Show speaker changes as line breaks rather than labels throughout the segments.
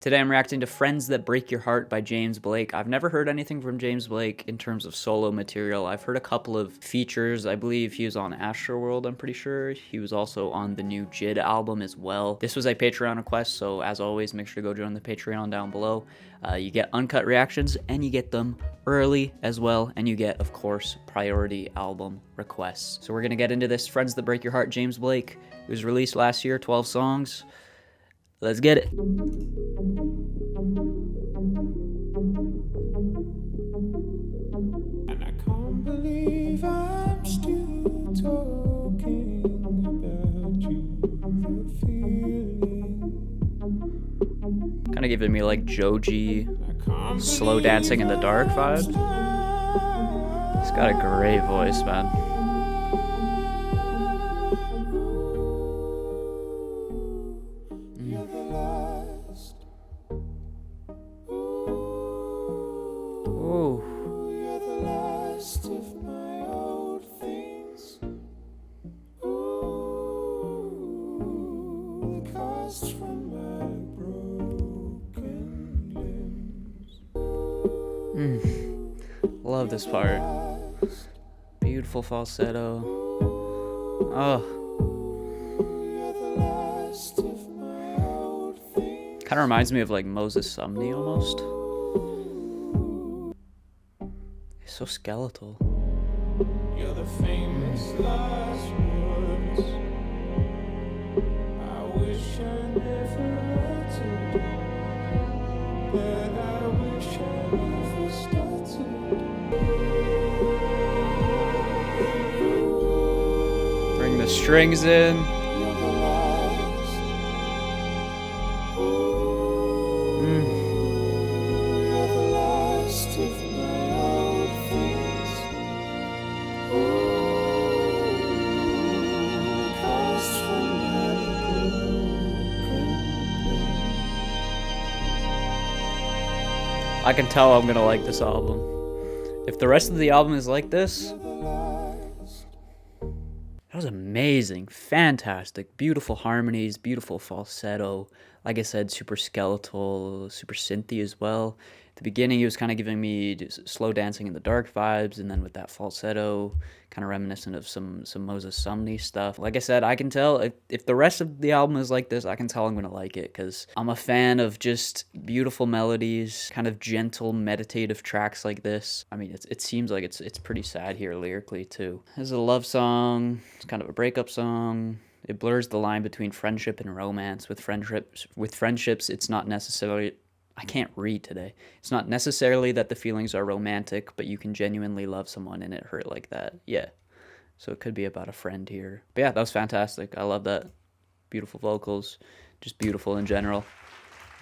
Today I'm reacting to Friends That Break Your Heart by James Blake. I've never heard anything from James Blake in terms of solo material. I've heard a couple of features. I believe he was on Astroworld, I'm pretty sure. He was also on the new JID album as well. This was a Patreon request, so as always, make sure to go join the Patreon down below. You get uncut reactions, and you get them early as well, and you get, of course, priority album requests. So we're gonna get into this. Friends That Break Your Heart, James Blake. It was released last year, 12 songs. Let's get it.
And I can't believe I'm still talking about you. That feeling.
Kind of giving me like Joji, slow dancing in the dark vibes. He's got a great voice, man. Ooh.
You're the last of my old things. Ooh, the cost from my broken limbs.
Love this part. Beautiful falsetto. Oh.
You're the last of my old things.
Kind of reminds me of like Moses Sumney almost. He's so skeletal.
You're the famous last words. I wish I never uttered, but I wish I never started.
Bring the strings in.
You're the last. You're the last of my old things. Cast from my broken.
I can tell I'm gonna like this album. If the rest of the album is like this, that was amazing, fantastic, beautiful harmonies, beautiful falsetto. Like I said, super skeletal, super synthy as well. At the beginning, he was kind of giving me just slow dancing in the dark vibes, and then with that falsetto, kind of reminiscent of some Moses Sumney stuff. Like I said, I can tell if the rest of the album is like this, I can tell I'm gonna like it, because I'm a fan of just beautiful melodies, kind of gentle, meditative tracks like this. I mean, it seems like it's pretty sad here lyrically too. This is a love song. It's kind of a breakup song. It blurs the line between friendship and romance. With friendships, it's not necessarily... I can't read today. It's not necessarily that the feelings are romantic, but you can genuinely love someone and it hurt like that. Yeah. So it could be about a friend here. But yeah, that was fantastic. I love that. Beautiful vocals. Just beautiful in general.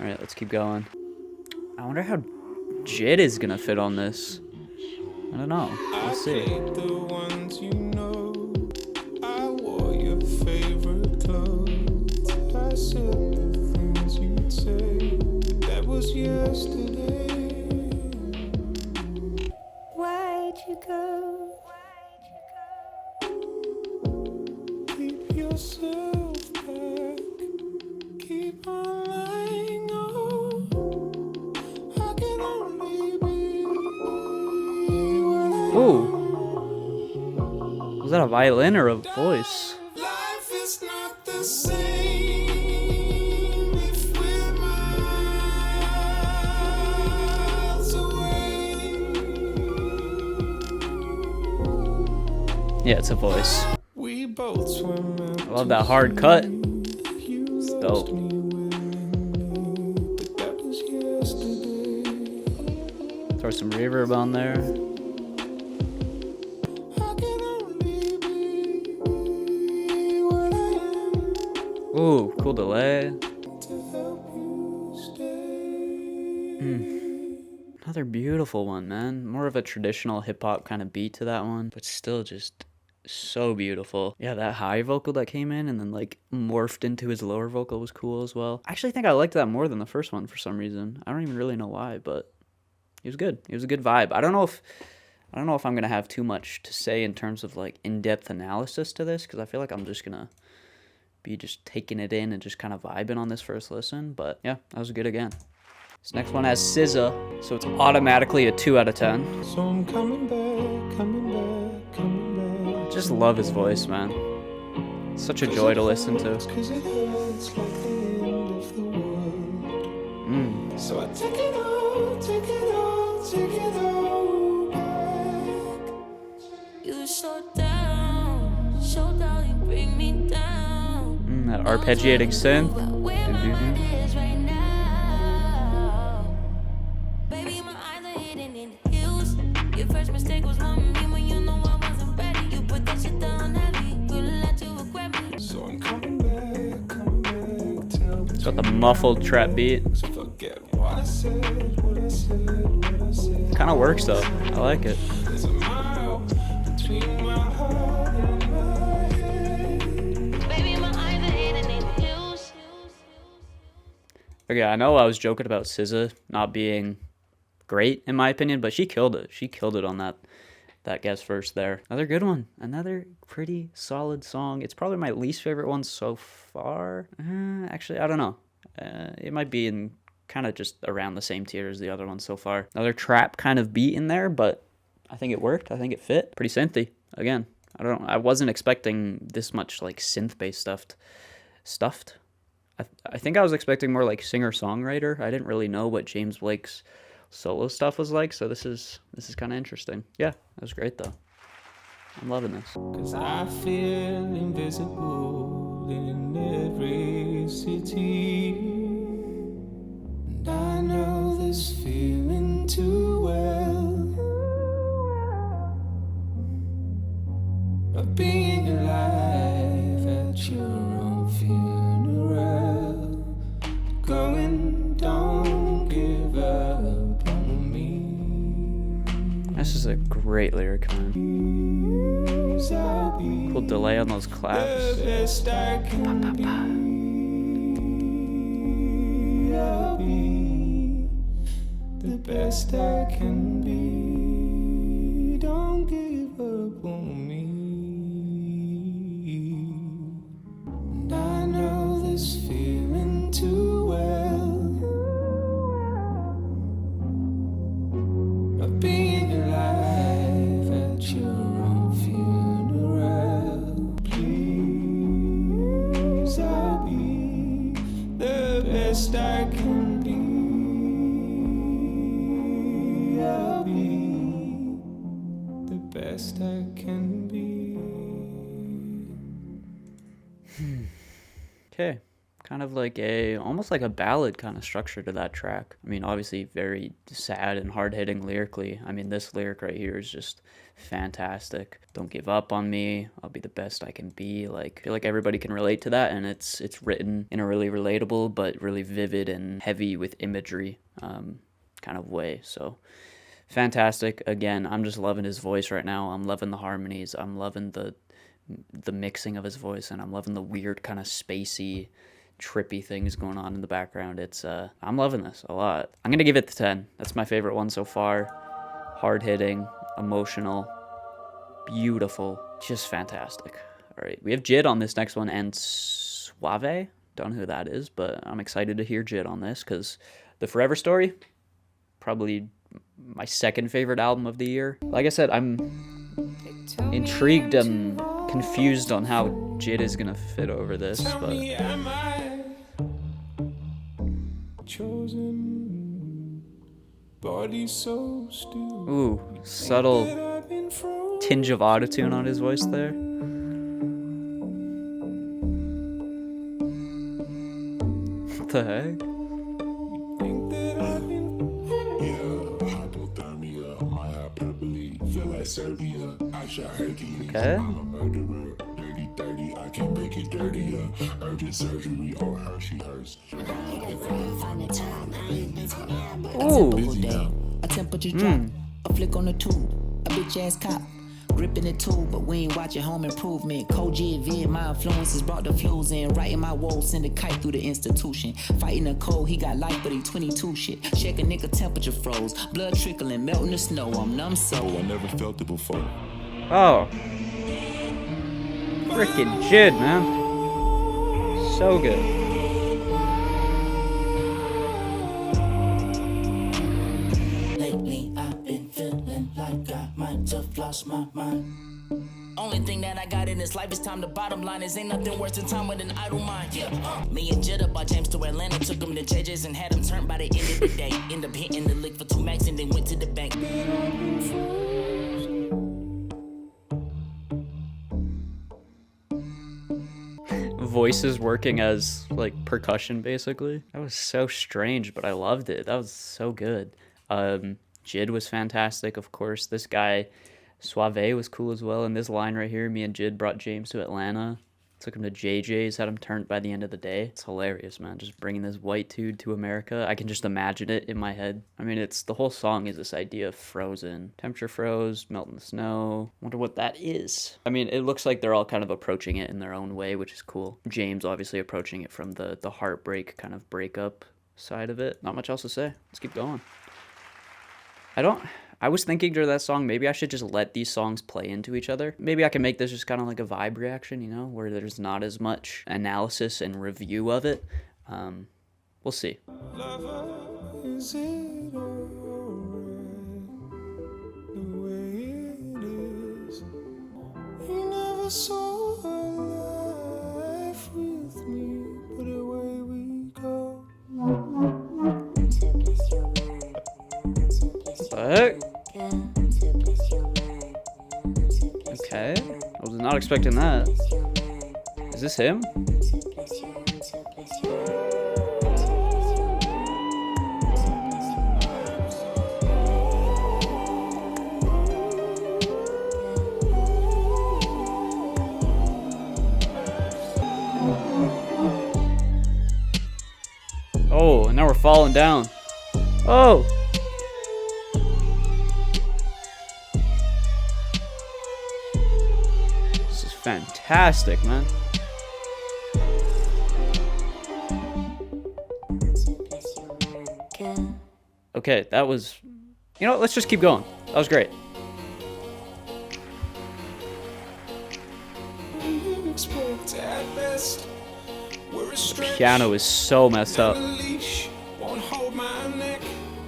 All right, let's keep going. I wonder how JID is going to fit on this. I don't know. Let's see.
The ones you know. I wore your favorite clothes. I said the things you'd say. That was yesterday. Why'd you go? Keep yourself back. Keep on lying. Oh, I can only be what I
Ooh. Was that a violin or a voice?
Life is not the same if we're miles away.
Yeah, it's a voice.
We both swim out.
I love that hard cut.
You
It's
lost
dope.
me willingly, but that was yesterday.
Throw some reverb on there.
I can only be what I am.
Ooh, cool delay.
To help you stay.
Another beautiful one, man. More of a traditional hip-hop kind of beat to that one, but still just so beautiful. Yeah, that high vocal that came in and then like morphed into his lower vocal was cool as well. I actually think I liked that more than the first one for some reason. I don't even really know why, but it was good. It was a good vibe. I don't know if I'm gonna have too much to say in terms of like in-depth analysis to this, because I feel like I'm just gonna be just taking it in and just kind of vibing on this first listen. But yeah, that was good again. This next one has SZA, so it's automatically a 2 out of 10.
So I'm coming back, coming back, coming back.
Just love his voice, man. Such a joy to listen to.
'Cause it hurts like the end of the world. So I take it all, take it all, take it all back.
You slow down, you bring me down.
That arpeggiating synth.
Where my mind is right now. Baby, my eyes are hidden in heels. Your first mistake was wanting me when you know I wasn't ready. You put that shit down heavy. You let you regret me.
So I'm coming back, tell me.
It's got the muffled trap beat.
Forget what I said, what I said, what I said.
Kind of works though. I like it.
There's a mile between my heart and my head.
Baby, my eyes are hidden in heels.
Okay, I know I was joking about SZA not being great in my opinion, but she killed it. She killed it on that guest verse there. Another good one. Another pretty solid song. It's probably my least favorite one so far. Actually, I don't know. It might be in kind of just around the same tier as the other one so far. Another trap kind of beat in there, but I think it worked. I think it fit. Pretty synthy. Again, I wasn't expecting this much like synth-based stuffed. I think I was expecting more like singer-songwriter. I didn't really know what James Blake's solo stuff was like, so this is kind of interesting. Yeah, that was great though. I'm loving this.
'Cause I feel invisible in every city. And I know this feeling too well. Of being alive at your own funeral. Going, don't give up on me.
This is a great lyric, man.
Please, I'll be
Cool delay on those claps.
the best I can be. I'll be the best I can be. Don't give up on me. And I know this feeling too well. Of being alive at your own funeral. Please, I'll be the best I can be. I'll be the best I can be.
Okay. Kind of like almost like a ballad kind of structure to that track. I mean, obviously very sad and hard-hitting lyrically. I mean, this lyric right here is just fantastic. Don't give up on me. I'll be the best I can be. Like, I feel like everybody can relate to that, and it's written in a really relatable but really vivid and heavy with imagery kind of way. So fantastic. Again, I'm just loving his voice right now. I'm loving the harmonies. I'm loving the mixing of his voice, and I'm loving the weird kind of spacey, trippy things going on in the background. I'm loving this a lot. I'm gonna give it the 10. That's my favorite one so far. Hard-hitting, emotional, beautiful, just fantastic. All right, we have JID on this next one, and SwaVay. Don't know who that is, but I'm excited to hear JID on this because The Forever Story, probably my second favorite album of the year. Like I said, I'm intrigued and confused on how JID is gonna fit over this,
Tell
but
me, am I chosen? Body so still.
ooh, subtle
That I've been frozen.
tinge of autotune on his voice there. What the heck?
Think that I've been
Hypothermia, my hyperbole, feel like Serbia. I shot Hercules.
Okay.
I'm a murderer. Dirty 30, I can make it dirtier. Urgent surgery, oh her, she hurts.
Ooh,
A temperature drop, a flick on the tube, a bitch ass cop, gripping the tube, but we ain't watching Home Improvement. Code vid, my influences brought the flus in. Writing my woes, send a kite through the institution. Fighting the cold, he got life, but he 22 shit. Check a nigga temperature froze, blood trickling, melting the snow. I'm numb so.
Oh, I never felt it before.
oh, freaking JID, man. So good.
Lately I've been feeling like I might have lost my mind. Only thing that I got in this life is time. The bottom line is ain't nothing worse than time with an idle mind. Yeah, me and JID bought James to Atlanta, took him to JJ's and had him turned by the end of the day. End up hitting the lick for 2 max and then went to the bank.
Voices working as like percussion basically. That was so strange, but I loved it. That was so good. JID was fantastic, of course. This guy SwaVay was cool as well. And this line right here, me and JID brought James to Atlanta, took him to JJ's, had him turned by the end of the day. It's hilarious, man. Just bringing this white dude to America. I can just imagine it in my head. I mean, it's the whole song is this idea of frozen. Temperature froze, melting the snow. Wonder what that is. I mean, it looks like they're all kind of approaching it in their own way, which is cool. James obviously approaching it from the heartbreak kind of breakup side of it. Not much else to say. Let's keep going. I was thinking during that song, maybe I should just let these songs play into each other. Maybe I can make this just kind of like a vibe reaction, you know, where there's not as much analysis and review of it. We'll see.
Lover, is it alright the way it is? You never saw a life with me, but away we go.
What the heck? Okay, I was not expecting that. Is this him? Oh, and now we're falling down. Oh! This is fantastic, man. Okay, that was... You know what, let's just keep going. That was great.
At best, we're
Piano is so messed up.
won't hold my neck.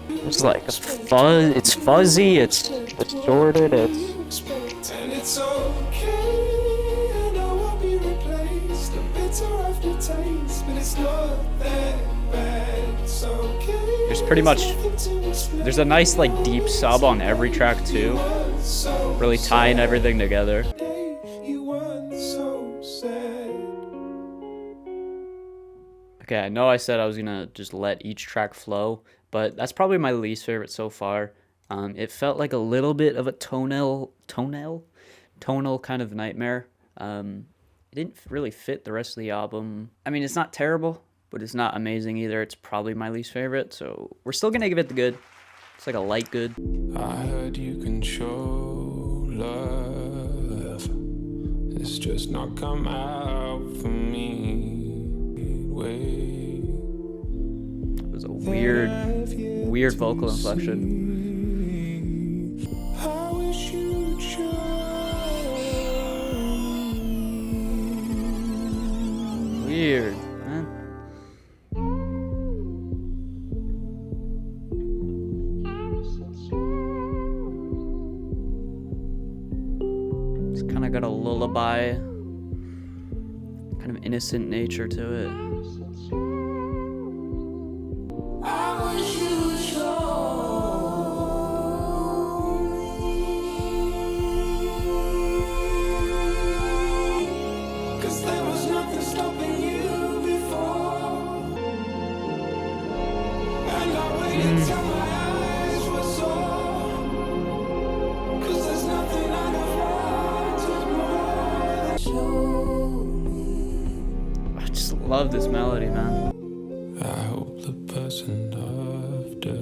It's like it's fuzzy, it's distorted, it's...
And it's okay, I know I'll be replaced. A bitter aftertaste, but it's not that bad. It's okay.
There's pretty much... There's a nice, like, deep sub on every track, too. Really tying everything together.
You weren't so sad.
Okay, I know I said I was gonna just let each track flow, but that's probably my least favorite so far. It felt like a little bit of a tonal kind of nightmare. It didn't really fit the rest of the album. I mean, it's not terrible, but it's not amazing either. It's probably my least favorite, so we're still gonna give it the good. It's like a light good.
I heard you can show love. It's just not come out for me. Wait.
It was a weird vocal inflection.
I wish you'd show.
Weird, man. It's kind of got a lullaby, kind of innocent nature to it.
I wish you'd show. 'Cause there was nothing stopping you before. And I waited till my eyes were sore. 'Cause there's nothing I'd have wanted more than show me.
I just love this melody, man.
I hope the person after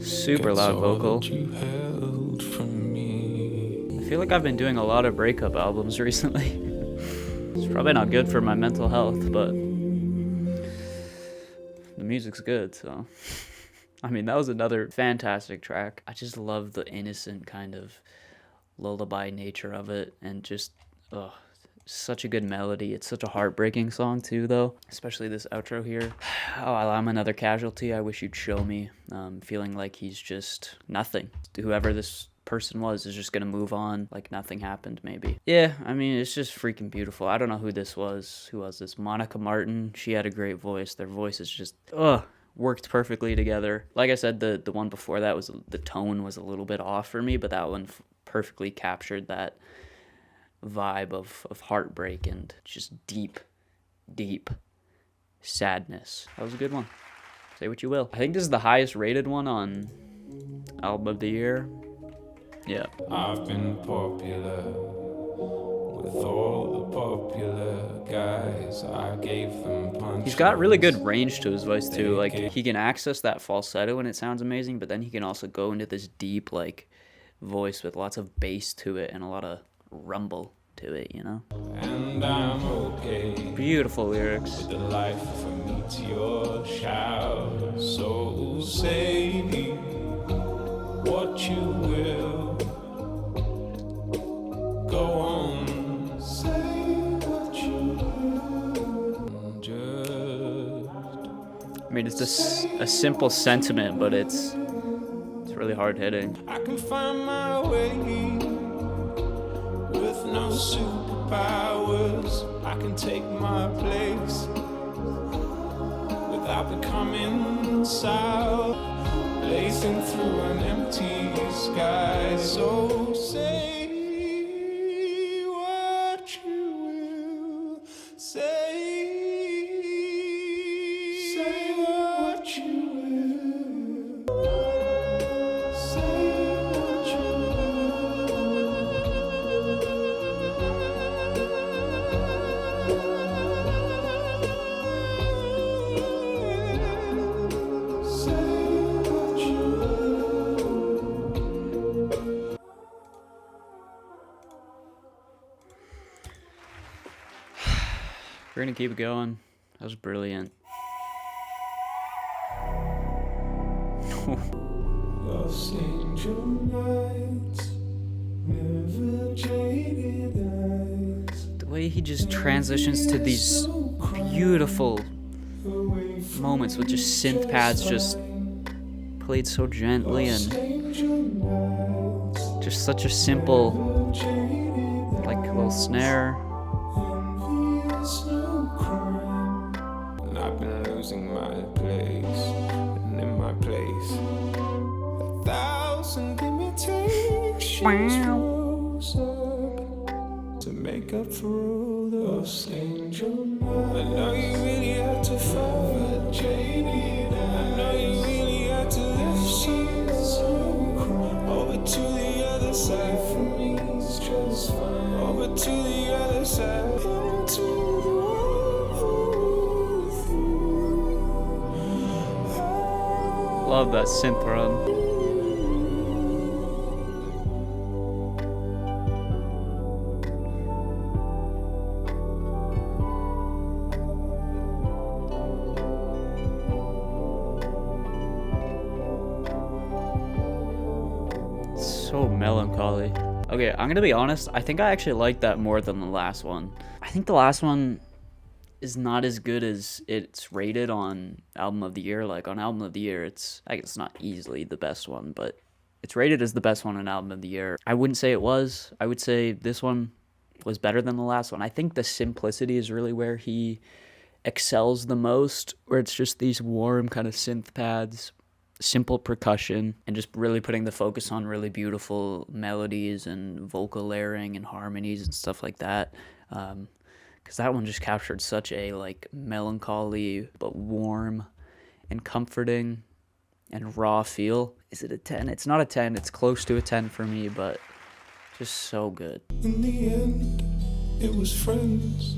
Super loud vocal.
you held from me.
I feel like I've been doing a lot of breakup albums recently. It's probably not good for my mental health, but the music's good, so. I mean, that was another fantastic track. I just love the innocent kind of lullaby nature of it, and just, such a good melody. It's such a heartbreaking song too, though, especially this outro here. Oh, I'm another casualty. I wish you'd show me. Feeling like he's just nothing. Whoever this person was is just gonna move on like nothing happened, maybe. Yeah, I mean, it's just freaking beautiful. I don't know who this was. Who was this? Monica Martin. She had a great voice. Their voices just worked perfectly together. Like I said, the one before that was, the tone was a little bit off for me, but that one perfectly captured that vibe of heartbreak and just deep sadness. That was a good one. Say what you will. I think this is the highest rated one on Album of the Year. Yeah.
I've been popular with all the popular guys. I gave them punches.
He's got really good range to his voice too. Like, he can access that falsetto and it sounds amazing, but then he can also go into this deep like voice with lots of bass to it and a lot of rumble to it, you know?
And I'm okay.
Beautiful lyrics.
With the life for me to your shout. So say what you will. Go on. Say what you will. Just
I mean, it's just a simple sentiment, but it's really hard hitting.
I can find my way with no superpowers. I can take my place without becoming sour, blazing through an empty sky. So say what you will. Say what you will. Say what you will. Say what you will.
We're gonna keep it going. That was brilliant.
Lost angel nights, never jaded eyes.
The way he just transitions to these beautiful moments with just synth pads just played so gently and just such a simple like little snare.
And I've been losing my place, and in my place, 1,000 imitations rose up to make up for all those angel nights. I know you really had to fight, jaded. I know you really had to lift sheets over to the other side. For me, it's just fine. Over to the other side. Into the
Love that synth run. So melancholy. Okay, I'm gonna be honest, I think I actually like that more than the last one. I think the last one is not as good as it's rated on Album of the Year. Like, on Album of the Year, it's, I guess it's not easily the best one, but it's rated as the best one on Album of the Year. I wouldn't say it was. I would say this one was better than the last one. I think the simplicity is really where he excels the most, where it's just these warm kind of synth pads, simple percussion, and just really putting the focus on really beautiful melodies and vocal layering and harmonies and stuff like that. Because that one just captured such a like melancholy but warm and comforting and raw feel. Is it a 10? It's not a 10. It's close to a 10 for me, but just so good.
in the end, it was friends.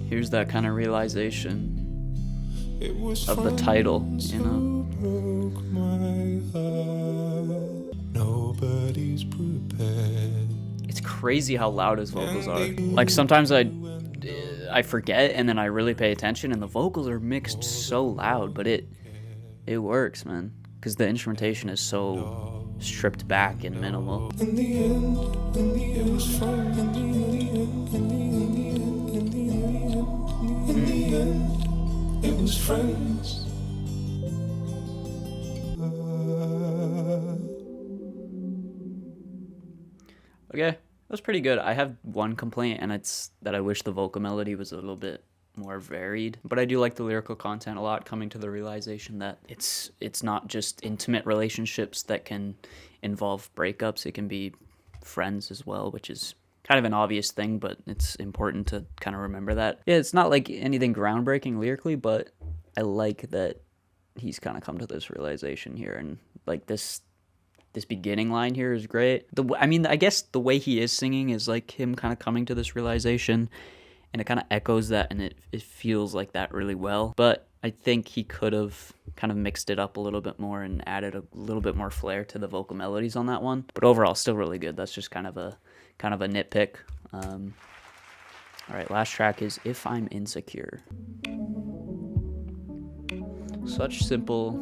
Here's that kind of realization
It was
of the title,
friends
you know?
who broke my heart. Nobody's prepared.
It's crazy how loud his vocals are. Like, sometimes I forget and then I really pay attention and the vocals are mixed so loud, but it works, man, because the instrumentation is so stripped back and minimal.
In the end, it was fun. In the end, end, it was friends.
Okay, that was pretty good. I have one complaint, and it's that I wish the vocal melody was a little bit more varied. But I do like the lyrical content a lot, coming to the realization that it's not just intimate relationships that can involve breakups. It can be friends as well, which is kind of an obvious thing, but it's important to kind of remember that. Yeah, it's not like anything groundbreaking lyrically, but I like that he's kind of come to this realization here, and like this beginning line here is great. I mean, I guess the way he is singing is like him kind of coming to this realization, and it kind of echoes that, and it feels like that really well. But I think he could have kind of mixed it up a little bit more and added a little bit more flair to the vocal melodies on that one. But overall, still really good. That's just kind of a nitpick. All right, last track is If I'm Insecure. Such simple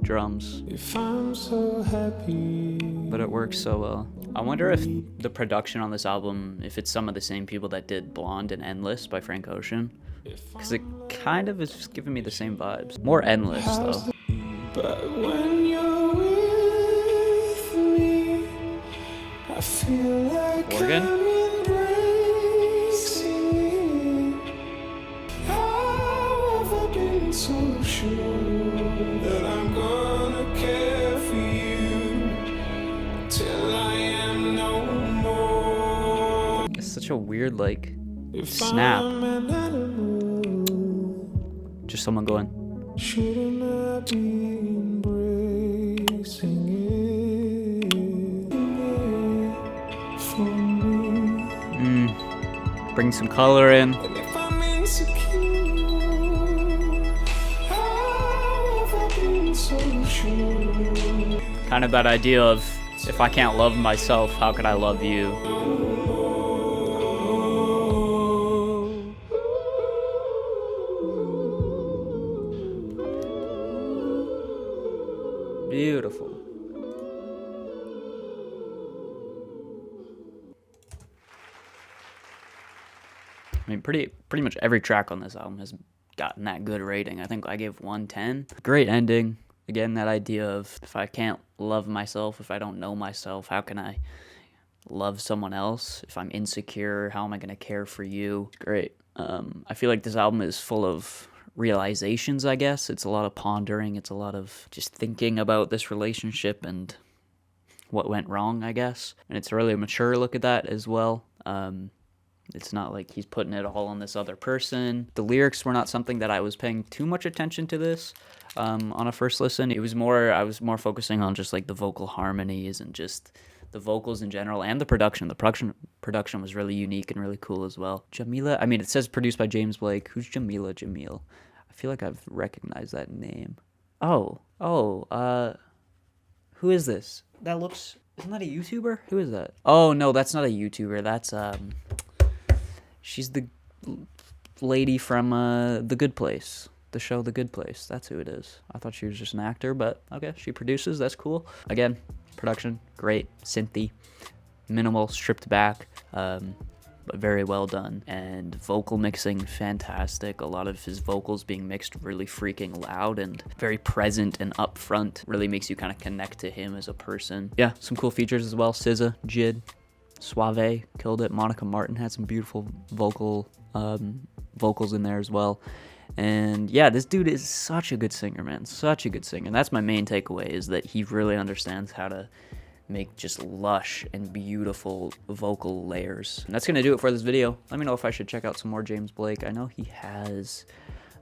drums,
If I'm so happy,
but it works so well. I wonder if the production on this album, if it's some of the same people that did Blonde and Endless by Frank Ocean, because it kind of is giving me the same vibes. More Endless though.
but when you're with me, I feel like
Organ?
I'm embracing you. I've never been so sure that I'm gonna care for you till I am no more.
It's such a weird like
If
snap.
I'm an animal,
Just someone going.
shouldn't I be embracing it for me?
Bring some color in.
And if I'm insecure, I've never been so sure.
Kind of that idea of, if I can't love myself, how could I love you? Beautiful. I mean, pretty much every track on this album has gotten that good rating. I think I gave 110. Great ending. Again, that idea of, if I can't love myself, if I don't know myself, how can I love someone else? If I'm insecure, how am I going to care for you? It's great. I feel like this album is full of realizations, I guess. It's a lot of pondering. It's a lot of just thinking about this relationship and what went wrong, I guess. And it's a really mature look at that as well. It's not like he's putting it all on this other person. The lyrics were not something that I was paying too much attention to this on a first listen. It was more, I was more focusing on just like the vocal harmonies and just the vocals in general, and the production. The production was really unique and really cool as well. Jamila, I mean, it says produced by James Blake. Who's Jamila Jamil? I feel like I've recognized that name. Who is this? That looks, isn't that a YouTuber? Who is that? Oh, no, that's not a YouTuber. That's, she's the lady from The Good Place. The show The Good Place. That's who it is. I thought she was just an actor, but okay, she produces. That's cool. Again, production, great. Synthy, minimal, stripped back, but very well done. And vocal mixing, fantastic. A lot of his vocals being mixed really freaking loud and very present and upfront. Really makes you kind of connect to him as a person. Yeah, some cool features as well. SZA, JID SwaVay killed it. Monica Martin had some beautiful vocals in there as well. And yeah, this dude is such a good singer, man. Such a good singer. And that's my main takeaway, is that he really understands how to make just lush and beautiful vocal layers. And that's going to do it for this video. Let me know if I should check out some more James Blake. I know he has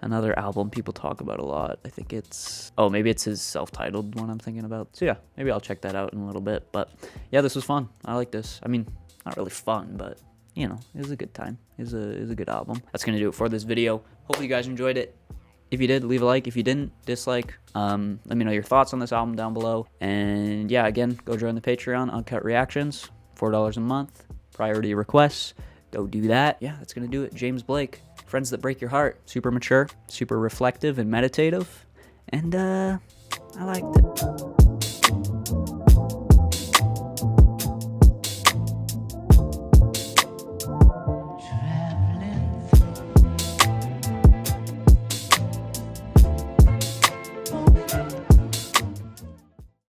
another album people talk about a lot. I think it's, oh, maybe it's his self-titled one I'm thinking about. So yeah, maybe I'll check that out in a little bit. But yeah, this was fun. I like this. I mean, not really fun, but you know, it was a good time. It was a good album. That's going to do it for this video. Hopefully you guys enjoyed it. If you did, leave a like. If you didn't, dislike. Let me know your thoughts on this album down below. And yeah, again, go join the Patreon. Uncut Reactions, $4 a month. Priority requests. Go do that. Yeah, that's going to do it. James Blake. Friends That Break Your Heart. Super mature, super reflective and meditative. And I liked it.